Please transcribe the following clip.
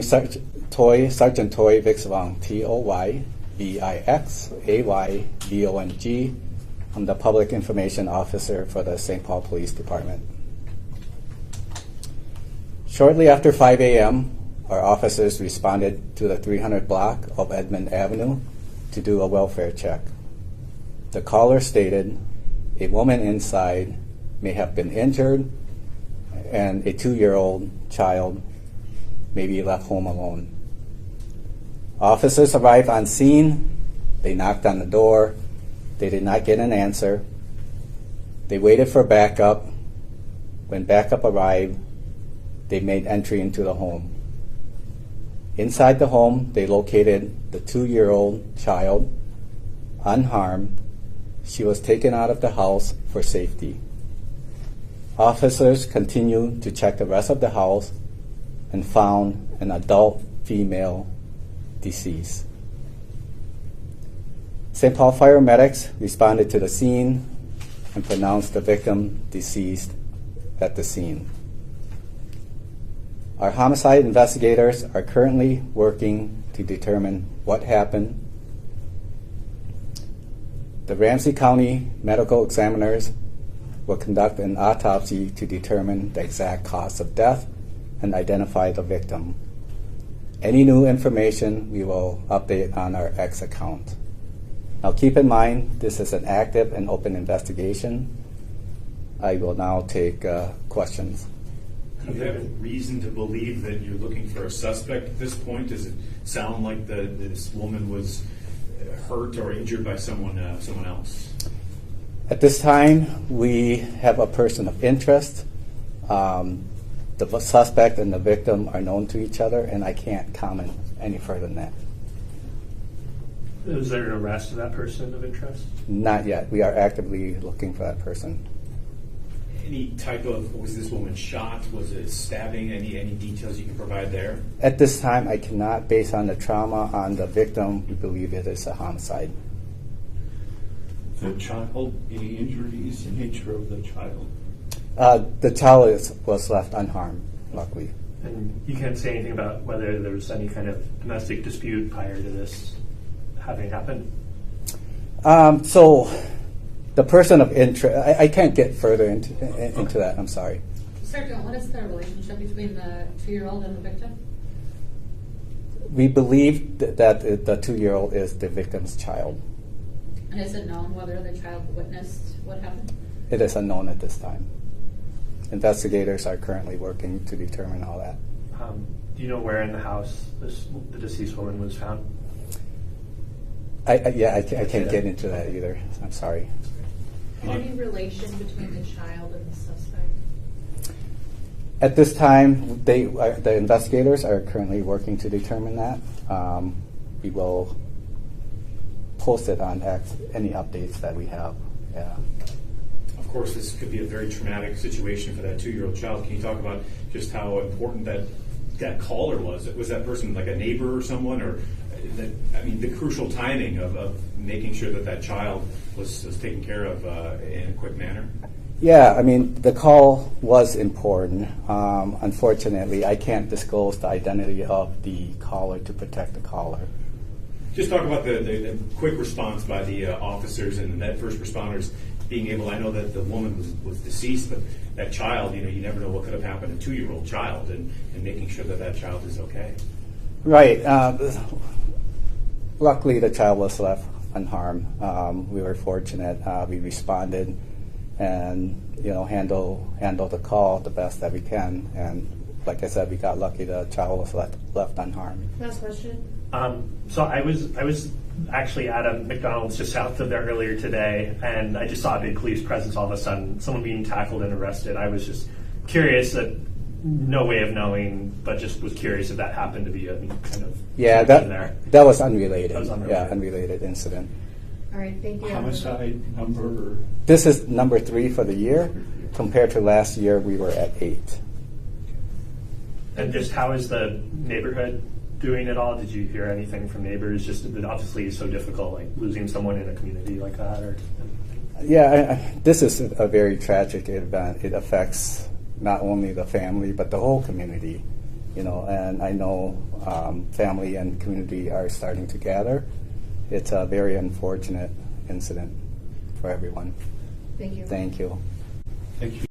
Sergeant Toy Vixvong, Toyvixayvong. I'm the Public Information Officer for the St. Paul Police Department. Shortly after 5 a.m., our officers responded to the 300 block of Edmond Avenue to do a welfare check. The caller stated a woman inside may have been injured and a 2-year-old child may be left home alone. Officers arrived on scene. They knocked on the door. They did not get an answer. They waited for backup. When backup arrived, they made entry into the home. Inside the home, they located the 2-year-old child, unharmed. She was taken out of the house for safety. Officers continued to check the rest of the house and found an adult female deceased. St. Paul paramedics responded to the scene and pronounced the victim deceased at the scene. Our homicide investigators are currently working to determine what happened. The Ramsey County medical examiners will conduct an autopsy to determine the exact cause of death and identify the victim. Any new information we will update on our X account. Now keep in mind, this is an active and open investigation. I will now take questions. Do you have reason to believe that you're looking for a suspect at this point? Does it sound like this woman was hurt or injured by someone else? At this time, we have a person of interest. The suspect and the victim are known to each other, and I can't comment any further than that. Is there an arrest of that person of interest? Not yet. We are actively looking for that person. Any type of, was this woman shot? Was it stabbing? Any details you can provide there? At this time, I cannot, based on the trauma on the victim, we believe it is a homicide. The child, any injuries, the nature of the child? The child was left unharmed, luckily. And you can't say anything about whether there was any kind of domestic dispute prior to this having happened? So the person of interest, I can't get further into that, I'm sorry. Sergeant, what is the relationship between the 2-year-old and the victim? We believe that the 2-year-old is the victim's child. And is it known whether the child witnessed what happened? It is unknown at this time. Investigators are currently working to determine all that. Do you know where in the house the deceased woman was found? I can't get into that either. I'm sorry. Any relation between the child and the suspect? At this time, the investigators are currently working to determine that. We will post it on X, any updates that we have. Yeah. Of course, this could be a very traumatic situation for that 2-year-old child. Can you talk about just how important that caller was? Was that person like a neighbor or someone, or the crucial timing of making sure that child was taken care of in a quick manner? Yeah, the call was important. Unfortunately, I can't disclose the identity of the caller to protect the caller. Just talk about the quick response by the officers and the first responders being able, I know that the woman was deceased, but that child, you never know what could have happened to a 2-year-old child, and making sure that child is okay. Right. Luckily, the child was left unharmed. We were fortunate. We responded and handle the call the best that we can. And like I said, we got lucky. The child was left unharmed. Last question. So I was actually at a McDonald's just south of there earlier today, and I just saw a big police presence all of a sudden, someone being tackled and arrested. I was just curious, that no way of knowing, but just was curious if that happened to be a kind of that was unrelated. That was unrelated. Yeah, unrelated incident. All right, thank you. Homicide number? This is number 3 for the year. Compared to last year, we were at 8. And just how is the neighborhood doing it all? Did you hear anything from neighbors? Just that obviously it's so difficult, like losing someone in a community like that, or? Yeah, this is a very tragic event. It affects not only the family but the whole community. and I know family and community are starting to gather. It's a very unfortunate incident for everyone. Thank you. Thank you. Thank you.